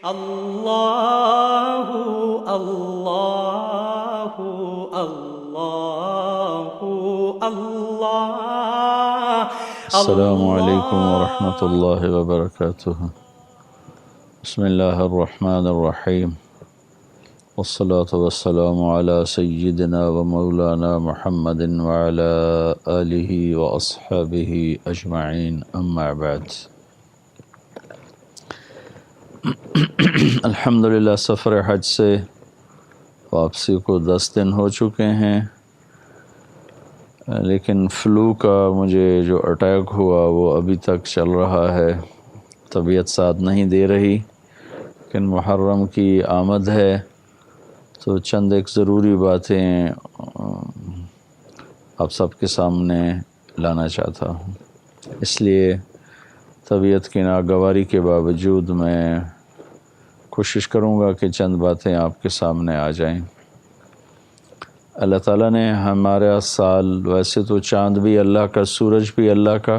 اللہ اللہ اللہ اللہ۔ السلام علیکم ورحمۃ اللہ وبرکاتہ۔ بسم اللہ الرحمن الرحیم، والصلاة والسلام علی سیدنا و مولانا محمد وعلی آلہ واصحابہ اجمعین، اما بعد۔ الحمدللہ سفر حج سے واپسی کو 10 دن ہو چکے ہیں، لیکن فلو کا مجھے جو اٹیک ہوا وہ ابھی تک چل رہا ہے، طبیعت ساتھ نہیں دے رہی، لیکن محرم کی آمد ہے تو چند ایک ضروری باتیں آپ سب کے سامنے لانا چاہتا ہوں، اس لیے طبیعت کی ناگواری کے باوجود میں کوشش کروں گا کہ چند باتیں آپ کے سامنے آ جائیں۔ اللہ تعالیٰ نے ہمارا سال، ویسے تو چاند بھی اللہ کا، سورج بھی اللہ کا،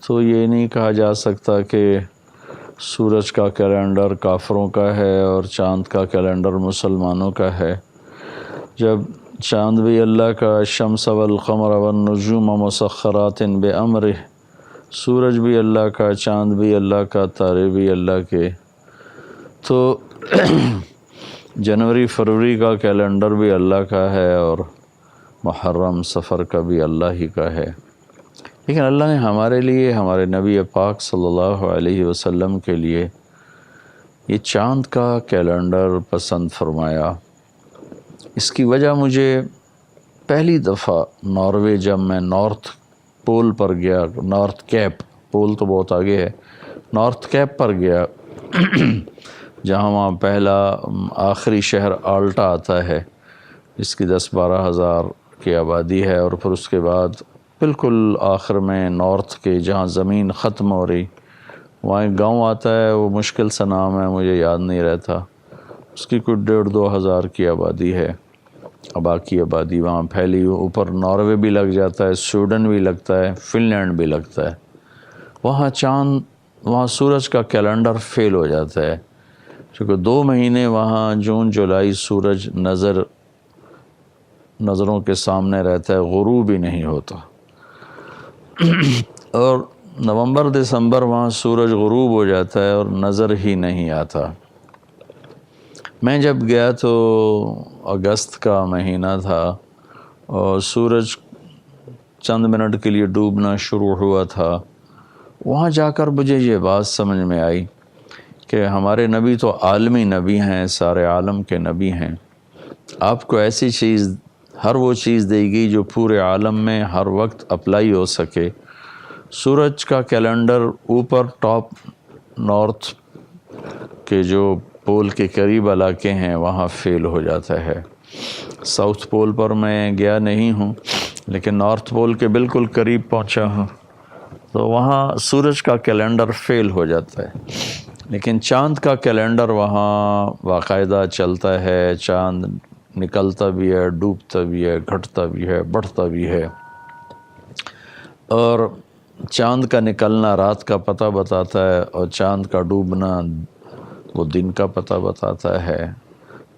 تو یہ نہیں کہا جا سکتا کہ سورج کا کیلنڈر کافروں کا ہے اور چاند کا کیلنڈر مسلمانوں کا ہے۔ جب چاند بھی اللہ کا، الشمس والقمر والنجوم مسخرات بامرہ، سورج بھی اللہ کا، چاند بھی اللہ کا، تارے بھی اللہ کے، تو جنوری فروری کا کیلنڈر بھی اللہ کا ہے اور محرم سفر کا بھی اللہ ہی کا ہے، لیکن اللہ نے ہمارے لیے، ہمارے نبی پاک صلی اللہ علیہ وسلم کے لیے یہ چاند کا کیلنڈر پسند فرمایا۔ اس کی وجہ مجھے پہلی دفعہ ناروے جب میں نارتھ پول پر گیا، نارتھ کیپ، پول تو بہت آگے ہے، نارتھ کیپ پر گیا جہاں وہاں پہلا آخری شہر آلٹا آتا ہے جس کی 10-12 ہزار کی آبادی ہے، اور پھر اس کے بعد بالکل آخر میں نارتھ کے جہاں زمین ختم ہو رہی وہاں ایک گاؤں آتا ہے، وہ مشکل سا نام ہے، مجھے یاد نہیں رہتا، اس کی کوئی 1.5-2 ہزار کی آبادی ہے، باقی آبادی وہاں پھیلی، اوپر ناروے بھی لگ جاتا ہے، سویڈن بھی لگتا ہے، فن لینڈ بھی لگتا ہے۔ وہاں سورج کا کیلنڈر فیل ہو جاتا ہے، چونکہ 2 مہینے وہاں جون جولائی سورج نظروں کے سامنے رہتا ہے، غروب ہی نہیں ہوتا، اور نومبر دسمبر وہاں سورج غروب ہو جاتا ہے اور نظر ہی نہیں آتا۔ میں جب گیا تو اگست کا مہینہ تھا اور سورج چند منٹ کے لیے ڈوبنا شروع ہوا تھا۔ وہاں جا کر مجھے یہ بات سمجھ میں آئی کہ ہمارے نبی تو عالمی نبی ہیں، سارے عالم کے نبی ہیں، آپ کو ایسی چیز، ہر وہ چیز دے گی جو پورے عالم میں ہر وقت اپلائی ہو سکے۔ سورج کا کیلنڈر اوپر ٹاپ نارتھ کے جو پول کے قریب علاقے ہیں وہاں فیل ہو جاتا ہے۔ ساؤتھ پول پر میں گیا نہیں ہوں، لیکن نارتھ پول کے بالکل قریب پہنچا ہوں، تو وہاں سورج کا کیلنڈر فیل ہو جاتا ہے، لیکن چاند کا کیلنڈر وہاں باقاعدہ چلتا ہے، چاند نکلتا بھی ہے، ڈوبتا بھی ہے، گھٹتا بھی ہے، بڑھتا بھی ہے، اور چاند کا نکلنا رات کا پتہ بتاتا ہے اور چاند کا ڈوبنا وہ دن کا پتہ بتاتا ہے۔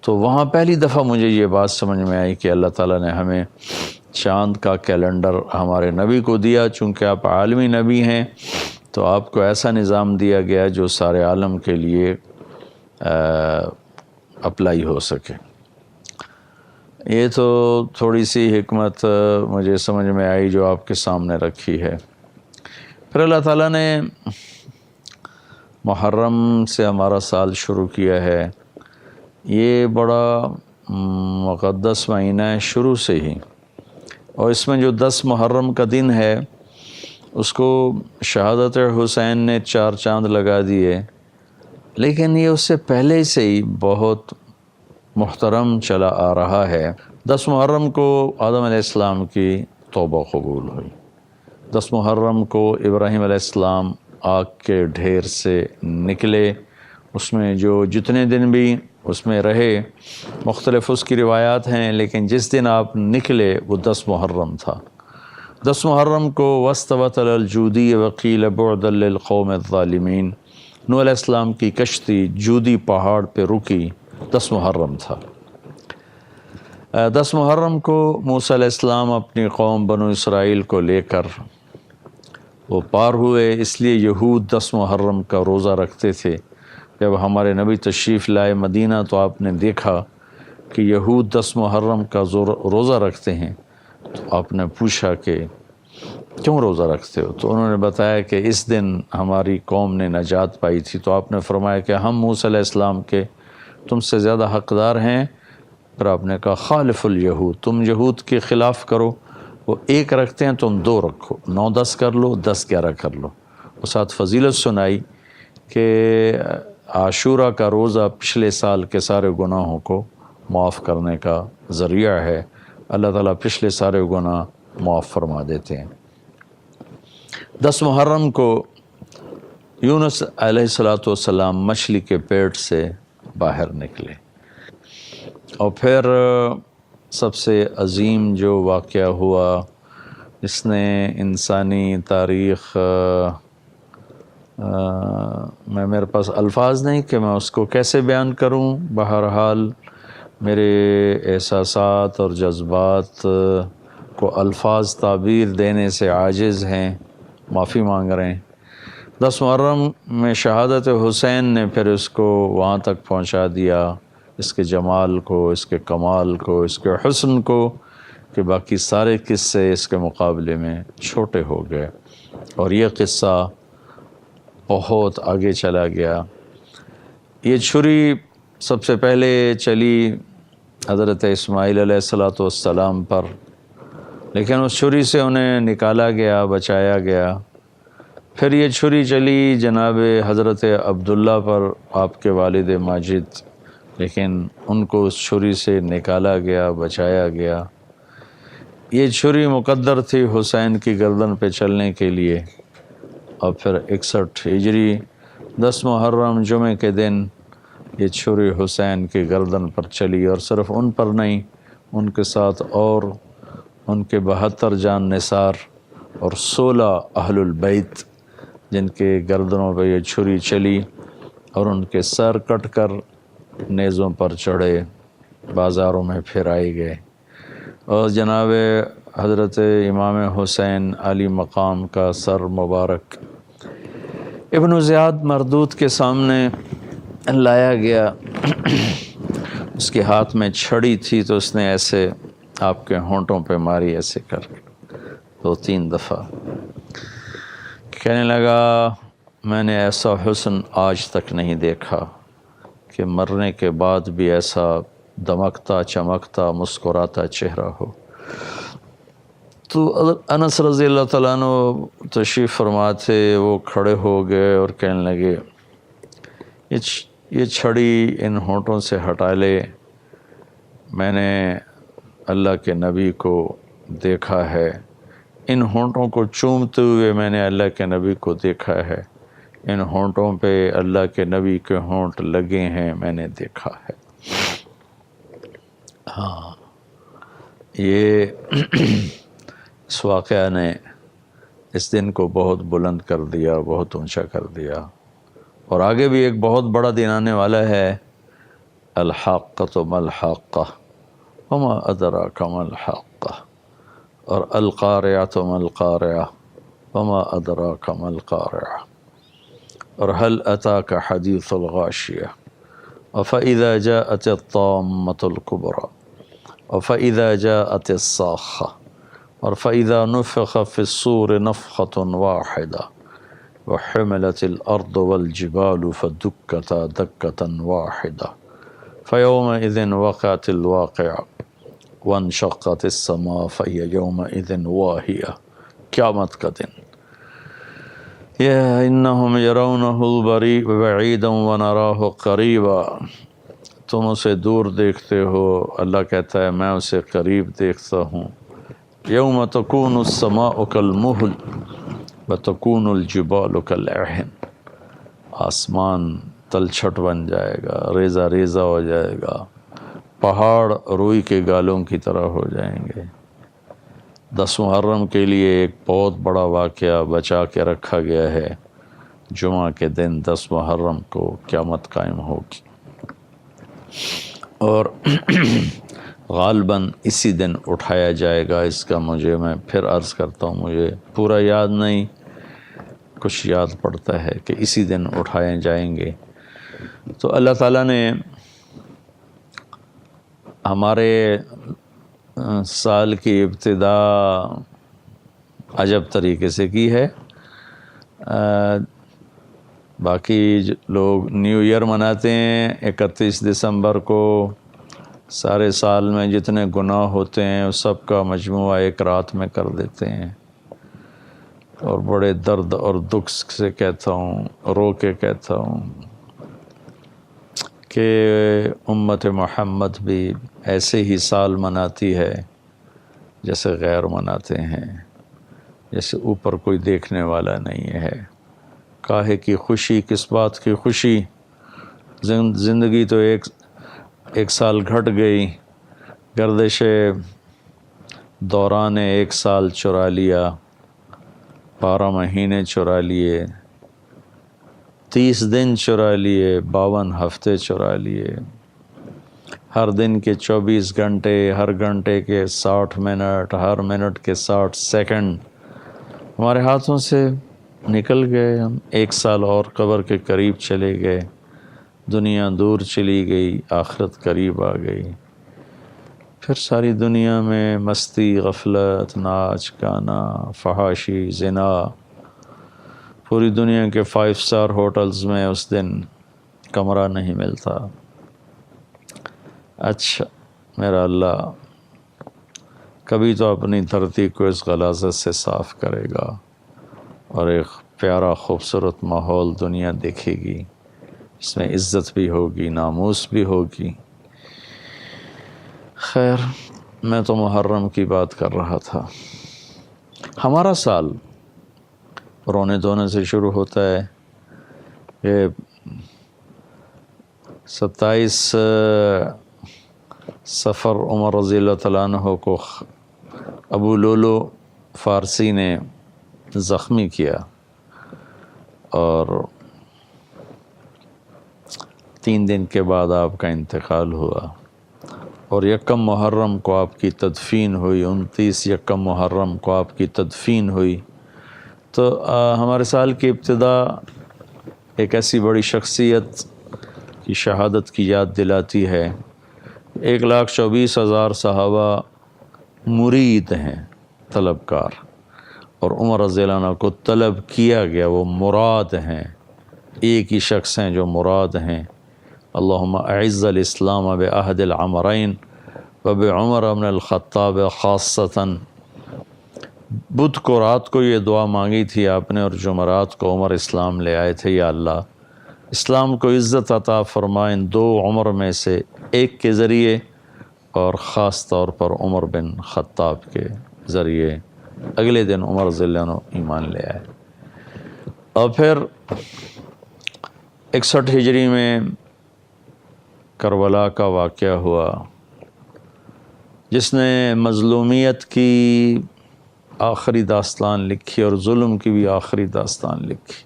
تو وہاں پہلی دفعہ مجھے یہ بات سمجھ میں آئی کہ اللہ تعالیٰ نے ہمیں چاند کا کیلنڈر ہمارے نبی کو دیا، چونکہ آپ عالمی نبی ہیں تو آپ کو ایسا نظام دیا گیا جو سارے عالم کے لیے اپلائی ہو سکے۔ یہ تو تھوڑی سی حکمت مجھے سمجھ میں آئی جو آپ کے سامنے رکھی ہے۔ پھر اللہ تعالیٰ نے محرم سے ہمارا سال شروع کیا ہے، یہ بڑا مقدس مہینہ ہے شروع سے ہی، اور اس میں جو 10 محرم کا دن ہے اس کو شہادت حسین نے 4 چاند لگا دیے، لیکن یہ اس سے پہلے سے ہی بہت محترم چلا آ رہا ہے۔ 10 محرم کو آدم علیہ السلام کی توبہ قبول ہوئی، 10 محرم کو ابراہیم علیہ السلام آگ کے ڈھیر سے نکلے، اس میں جو جتنے دن بھی اس میں رہے، مختلف اس کی روایات ہیں، لیکن جس دن آپ نکلے وہ 10 محرم تھا۔ 10 محرم کو وَاسْتَوَتْ عَلَى الْجُودِيِّ وَقِيلَ بُعْدًا لِلْقَوْمِ الظَّالِمِينَ، نوح علیہ السلام کی کشتی جودی پہاڑ پہ رکی 10 محرم تھا۔ 10 محرم کو موسیٰ علیہ السلام اپنی قوم بنو اسرائیل کو لے کر وہ پار ہوئے، اس لیے یہود 10 محرم کا روزہ رکھتے تھے۔ جب ہمارے نبی تشریف لائے مدینہ تو آپ نے دیکھا کہ یہود 10 محرم کا روزہ رکھتے ہیں، تو آپ نے پوچھا کہ کیوں روزہ رکھتے ہو؟ تو انہوں نے بتایا کہ اس دن ہماری قوم نے نجات پائی تھی۔ تو آپ نے فرمایا کہ ہم موسیٰ علیہ السلام کے تم سے زیادہ حقدار ہیں۔ پھر آپ نے کہا خالف الیہود، تم یہود کے خلاف کرو، وہ 1 رکھتے ہیں تم 2 رکھو، 9-10 کر لو، 10-11 کر لو۔ اور ساتھ فضیلت سنائی کہ عاشورہ کا روزہ پچھلے سال کے سارے گناہوں کو معاف کرنے کا ذریعہ ہے، اللہ تعالیٰ پچھلے سارے گناہ معاف فرما دیتے ہیں۔ 10 محرم کو یونس علیہ السلام مچھلی کے پیٹ سے باہر نکلے، اور پھر سب سے عظیم جو واقعہ ہوا جس نے انسانی تاریخ میرے پاس الفاظ نہیں کہ میں اس کو کیسے بیان کروں، بہرحال میرے احساسات اور جذبات کو الفاظ تعبیر دینے سے عاجز ہیں، معافی مانگ رہے ہیں۔ 10 محرم میں شہادت حسین نے پھر اس کو وہاں تک پہنچا دیا، اس کے جمال کو، اس کے کمال کو، اس کے حسن کو، کہ باقی سارے قصے اس کے مقابلے میں چھوٹے ہو گئے، اور یہ قصہ بہت آگے چلا گیا۔ یہ چھری سب سے پہلے چلی حضرت اسماعیل علیہ السلام پر، لیکن اس چھری سے انہیں نکالا گیا، بچایا گیا۔ پھر یہ چھری چلی جناب حضرت عبداللہ پر، آپ کے والد ماجد، لیکن ان کو اس چھری سے نکالا گیا، بچایا گیا۔ یہ چھری مقدر تھی حسین کی گردن پہ چلنے کے لیے، اور پھر 61 ہجری 10 محرم جمعہ کے دن یہ چھری حسین کی گردن پر چلی، اور صرف ان پر نہیں، ان کے ساتھ اور ان کے 72 جان نثار اور 16 اہل البیت جن کے گردنوں پہ یہ چھری چلی، اور ان کے سر کٹ کر نیزوں پر چڑھے بازاروں میں پھرائے گئے، اور جناب حضرت امام حسین علی مقام کا سر مبارک ابن زیاد مردود کے سامنے لایا گیا۔ اس کے ہاتھ میں چھڑی تھی تو اس نے ایسے آپ کے ہونٹوں پہ ماری، ایسے کر 2-3 دفعہ۔ کہنے لگا میں نے ایسا حسن آج تک نہیں دیکھا کہ مرنے کے بعد بھی ایسا دمکتا چمکتا مسکراتا چہرہ ہو۔ تو انس رضی اللہ تعالیٰ عنہ تشریف فرما تھے، وہ کھڑے ہو گئے اور کہنے لگے یہ چھڑی ان ہونٹوں سے ہٹا لے، میں نے اللہ کے نبی کو دیکھا ہے، ان ہونٹوں کو چومتے ہوئے میں نے اللہ کے نبی کو دیکھا ہے، ان ہونٹوں پہ اللہ کے نبی کے ہونٹ لگے ہیں، میں نے دیکھا ہے۔ ہاں، یہ اس واقعہ نے اس دن کو بہت بلند کر دیا، بہت اونچا کر دیا، اور آگے بھی ایک بہت بڑا دن آنے والا ہے، الحاقۃ ما الحاقہ وما ادراک ما الحاقہ، اور القارعۃ ما القارعہ وما ادراک ما القارعہ، اور هل اتاک حدیث الغاشیہ، وفإذا جاءت الطامة الكبرى، وفإذا جاءت الصاخة، اور فإذا نفخ في الصور نفخة واحدة، وحملت الأرض والجبال فدكتا دكة واحدة، فيومئذ وقعت الواقعة، وانشقت السماء فهي يومئذ واهية، قیامت کا دن۔ إنهم يرونه بعيدا ونراه قريبا، تم اسے دور دیکھتے ہو، اللہ کہتا ہے میں اسے قریب دیکھتا ہوں۔ یوم تکون السماء کالمہل وتکون الجبال کالعہن، آسمان تلچھٹ بن جائے گا، ریزہ ریزہ ہو جائے گا، پہاڑ روئی کے گالوں کی طرح ہو جائیں گے۔ 10 محرم کے لیے ایک بہت بڑا واقعہ بچا کے رکھا گیا ہے، جمعہ کے دن 10 محرم کو قیامت قائم ہوگی، اور غالباً اسی دن اٹھایا جائے گا۔ اس کا میں پھر عرض کرتا ہوں، مجھے پورا یاد نہیں، کچھ یاد پڑتا ہے کہ اسی دن اٹھائے جائیں گے۔ تو اللہ تعالیٰ نے ہمارے سال کی ابتدا عجب طریقے سے کی ہے۔ باقی لوگ نیو ایئر مناتے ہیں 31 دسمبر کو، سارے سال میں جتنے گناہ ہوتے ہیں اس سب کا مجموعہ ایک رات میں کر دیتے ہیں، اور بڑے درد اور دکھ سے کہتا ہوں، رو کے کہتا ہوں کہ امت محمد بھی ایسے ہی سال مناتی ہے جیسے غیر مناتے ہیں، جیسے اوپر کوئی دیکھنے والا نہیں ہے۔ کاہے کی خوشی، کس بات کی خوشی؟ زندگی تو ایک سال گھٹ گئی، گردش دوران ایک سال چرا لیا، 12 مہینے چرا لیے، 30 دن چرا لیے، 52 ہفتے چرا لیے، ہر دن کے 24 گھنٹے، ہر گھنٹے کے 60 منٹ، ہر منٹ کے 60 سیکنڈ ہمارے ہاتھوں سے نکل گئے۔ ہم 1 سال اور قبر کے قریب چلے گئے، دنیا دور چلی گئی، آخرت قریب آ گئی۔ پھر ساری دنیا میں مستی، غفلت، ناچ گانا، فحاشی، زنا، پوری دنیا کے 5 اسٹار ہوٹلز میں اس دن کمرہ نہیں ملتا۔ اچھا میرا اللہ کبھی تو اپنی دھرتی کو اس غلاظت سے صاف کرے گا، اور ایک پیارا خوبصورت ماحول دنیا دیکھے گی، اس میں عزت بھی ہوگی، ناموس بھی ہوگی۔ خیر، میں تو محرم کی بات کر رہا تھا۔ ہمارا سال رونے دھونے سے شروع ہوتا ہے کہ 27 صفر عمر رضی اللہ تعالیٰ عنہ کو ابو لولو فارسی نے زخمی کیا، اور 3 دن کے بعد آپ کا انتقال ہوا، اور 1 محرم کو آپ کی تدفین ہوئی، 29 محرم کو آپ کی تدفین ہوئی۔ تو ہمارے سال کی ابتدا ایک ایسی بڑی شخصیت کی شہادت کی یاد دلاتی ہے۔ 1,24,000 صحابہ مرید ہیں، طلبکار، اور عمر رضی اللہ عنہ کو طلب کیا گیا، وہ مراد ہیں، ایک ہی شخص ہیں جو مراد ہیں۔ اللہم اعز الاسلام بعہد العمرین وبعمر بن الخطاب خاصتاً۔ بدھ کو رات کو یہ دعا مانگی تھی آپ نے، اور جمعرات کو عمر اسلام لے آئے تھے، یا اللہ اسلام کو عزت عطا فرما ان 2 عمر میں سے ایک کے ذریعے، اور خاص طور پر عمر بن خطاب کے ذریعے۔ اگلے دن عمر رضی اللہ عنہ ایمان لے آئے۔ اور پھر 61 ہجری میں کربلا کا واقعہ ہوا، جس نے مظلومیت کی آخری داستان لکھی، اور ظلم کی بھی آخری داستان لکھی۔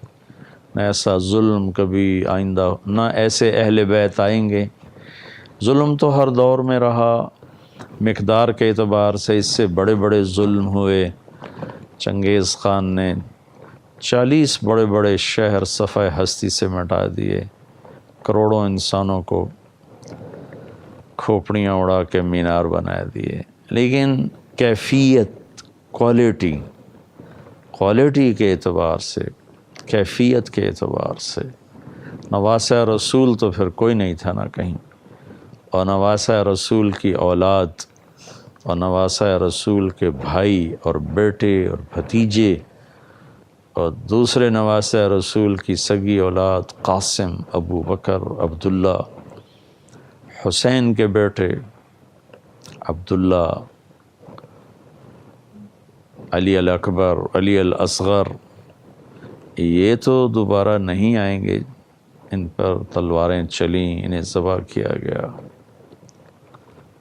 نہ ایسا ظلم کبھی آئندہ، نہ ایسے اہل بیت آئیں گے۔ ظلم تو ہر دور میں رہا، مقدار کے اعتبار سے اس سے بڑے بڑے ظلم ہوئے۔ چنگیز خان نے 40 بڑے بڑے شہر صفحہ ہستی سے مٹا دیے، کروڑوں انسانوں کو کھوپڑیاں اڑا کے مینار بنا دیے۔ لیکن کیفیت، کوالٹی کے اعتبار سے، کیفیت کے اعتبار سے نواسہ رسول تو پھر کوئی نہیں تھا نہ کہیں، اور نواسہ رسول کی اولاد، اور نواسہ رسول کے بھائی اور بیٹے اور بھتیجے، اور دوسرے نواسہ رسول کی سگی اولاد قاسم، ابو بکر، عبداللہ، حسین کے بیٹے عبداللہ، علی الاکبر، علی الاصغر، یہ تو دوبارہ نہیں آئیں گے۔ ان پر تلواریں چلیں، انہیں ذبح کیا گیا۔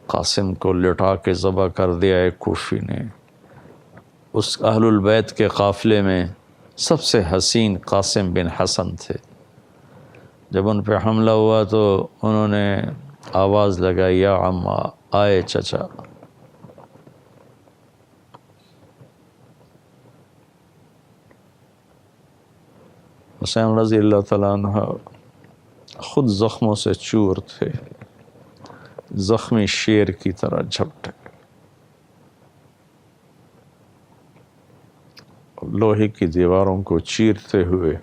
قاسم کو لٹا کے ذبح کر دیا ایک کوفی نے۔ اس اہل البیت کے قافلے میں سب سے حسین قاسم بن حسن تھے۔ جب ان پہ حملہ ہوا تو انہوں نے آواز لگائی، یا عمّا، آئے چچا۔ حسین رضی اللہ تعالیٰ عنہ خود زخموں سے چور تھے، زخمی شیر کی طرح جھپٹے، لوہے کی دیواروں کو چیرتے ہوئے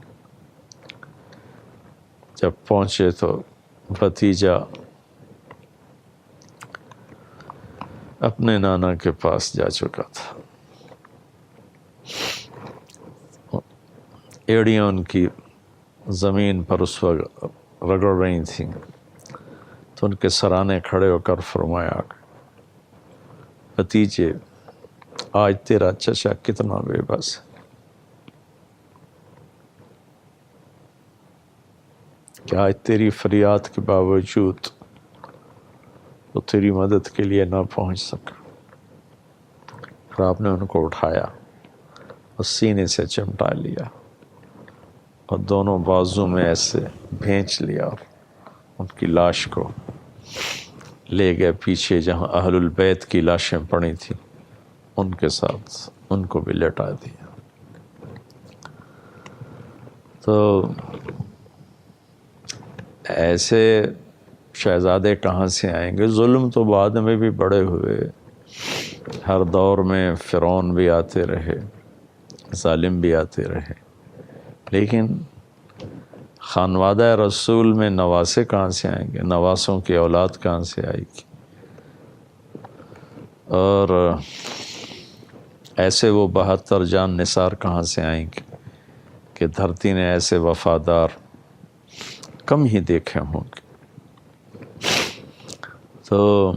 جب پہنچے تو بھتیجا اپنے نانا کے پاس جا چکا تھا، ایڑیاں ان کی زمین پر اس وقت رگڑ رہی تھیں، تو ان کے سرانے کھڑے ہو کر فرمایا، بھتیجے، آج تیرا چچا کتنا بے بس ہے، کہ آج تیری فریاد کے باوجود وہ تیری مدد کے لیے نہ پہنچ سکا۔ اور آپ نے ان کو اٹھایا اور سینے سے چمٹا لیا اور دونوں بازو میں ایسے بھینچ لیا اور ان کی لاش کو لے گئے پیچھے جہاں اہل البیت کی لاشیں پڑی تھیں، ان کے ساتھ ان کو بھی لٹا دیا۔ تو ایسے شہزادے کہاں سے آئیں گے؟ ظلم تو بعد میں بھی بڑے ہوئے، ہر دور میں فرعون بھی آتے رہے، ظالم بھی آتے رہے، لیکن خانوادہ رسول میں نواسے کہاں سے آئیں گے؟ نواسوں کی اولاد کہاں سے آئے گی؟ اور ایسے وہ 72 جان نثار کہاں سے آئیں گے کہ دھرتی نے ایسے وفادار کم ہی دیکھے ہوں گے۔ تو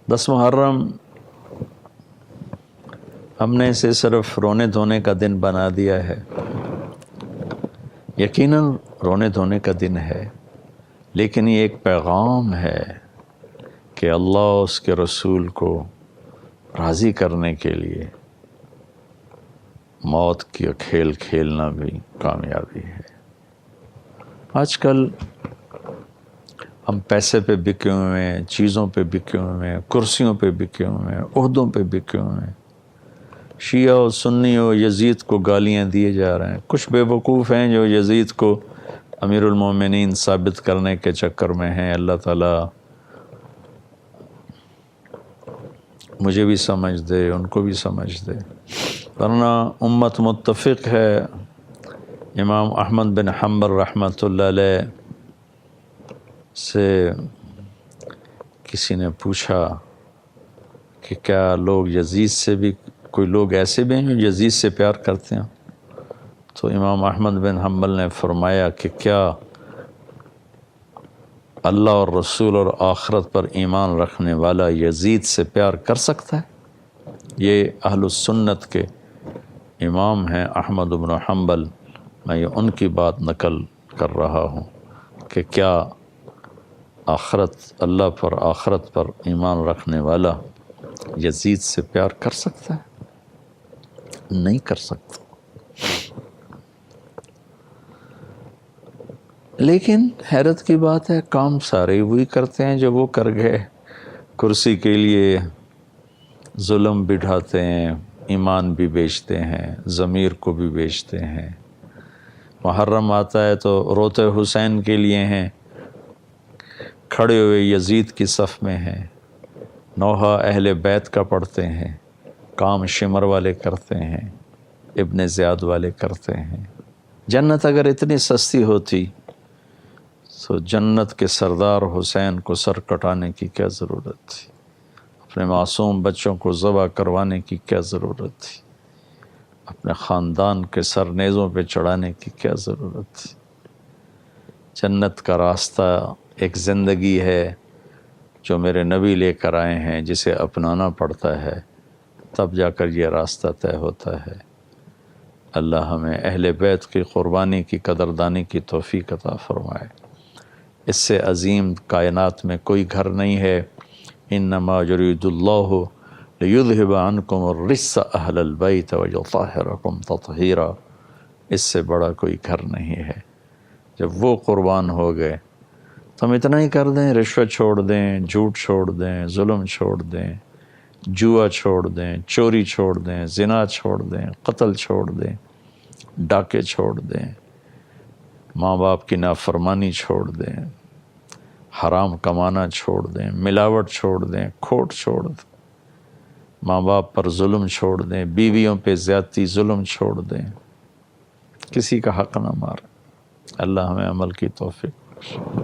10 محرم ہم نے اسے صرف رونے دھونے کا دن بنا دیا ہے، یقیناً رونے دھونے کا دن ہے، لیکن یہ ایک پیغام ہے کہ اللہ اس کے رسول کو راضی کرنے کے لیے موت کی کھیل کھیلنا بھی کامیابی ہے۔ آج کل ہم پیسے پہ بکے ہوئے ہیں، چیزوں پہ بکے ہوئے ہیں، کرسیوں پہ بکے ہوئے ہیں، عہدوں پہ بکے ہوئے ہیں، شیعہ و سنی و یزید کو گالیاں دیے جا رہے ہیں۔ کچھ بے وقوف ہیں جو یزید کو امیر المومنین ثابت کرنے کے چکر میں ہیں۔ اللہ تعالیٰ مجھے بھی سمجھ دے، ان کو بھی سمجھ دے، ورنہ امت متفق ہے۔ امام احمد بن حنبل رحمۃ اللہ علیہ سے کسی نے پوچھا کہ کیا لوگ یزید سے بھی، کوئی لوگ ایسے بھی ہیں جو یزید سے پیار کرتے ہیں؟ تو امام احمد بن حنبل نے فرمایا کہ کیا اللہ اور رسول اور آخرت پر ایمان رکھنے والا یزید سے پیار کر سکتا ہے؟ یہ اہل السنت کے امام ہیں احمد بن حنبل، میں یہ ان کی بات نقل کر رہا ہوں کہ کیا آخرت، اللہ پر، آخرت پر ایمان رکھنے والا یزید سے پیار کر سکتا ہے؟ نہیں کر سکتا۔ لیکن حیرت کی بات ہے، کام سارے وہی کرتے ہیں جو وہ کر گئے۔ کرسی کے لیے ظلم بھی ڈھاتے ہیں، ایمان بھی بیچتے ہیں، ضمیر کو بھی بیچتے ہیں۔ محرم آتا ہے تو روتے حسین کے لیے ہیں، کھڑے ہوئے یزید کی صف میں ہیں، نوحہ اہل بیت کا پڑھتے ہیں، کام شمر والے کرتے ہیں، ابن زیاد والے کرتے ہیں۔ جنت اگر اتنی سستی ہوتی تو جنت کے سردار حسین کو سر کٹانے کی کیا ضرورت تھی؟ اپنے معصوم بچوں کو ذبح کروانے کی کیا ضرورت تھی؟ اپنے خاندان کے سر نیزوں پہ چڑھانے کی کیا ضرورت تھی؟ جنت کا راستہ ایک زندگی ہے جو میرے نبی لے کر آئے ہیں، جسے اپنانا پڑتا ہے، تب جا کر یہ راستہ طے ہوتا ہے۔ اللہ ہمیں اہل بیت کی قربانی کی قدردانی کی توفیق عطا فرمائے۔ اس سے عظیم کائنات میں کوئی گھر نہیں ہے۔ انما یرید اللہ لِيُذْهِبَ عَنْكُمُ الرِّجْسَ أَهْلَ الْبَيْتِ وَيُطَهِّرَكُمْ تَطْهِيرًا، اس سے بڑا کوئی گھر نہیں ہے۔ جب وہ قربان ہو گئے تو ہم اتنا ہی کر دیں، رشوت چھوڑ دیں، جھوٹ چھوڑ دیں، ظلم چھوڑ دیں، جوا چھوڑ دیں، چوری چھوڑ دیں، زنا چھوڑ دیں، قتل چھوڑ دیں، ڈاکے چھوڑ دیں، ماں باپ کی نافرمانی چھوڑ دیں، حرام کمانا چھوڑ دیں، ملاوٹ چھوڑ دیں، کھوٹ چھوڑ دیں، ماں باپ پر ظلم چھوڑ دیں، بیویوں پہ زیادتی ظلم چھوڑ دیں، کسی کا حق نہ ماریں۔ اللہ ہمیں عمل کی توفیق بخشے۔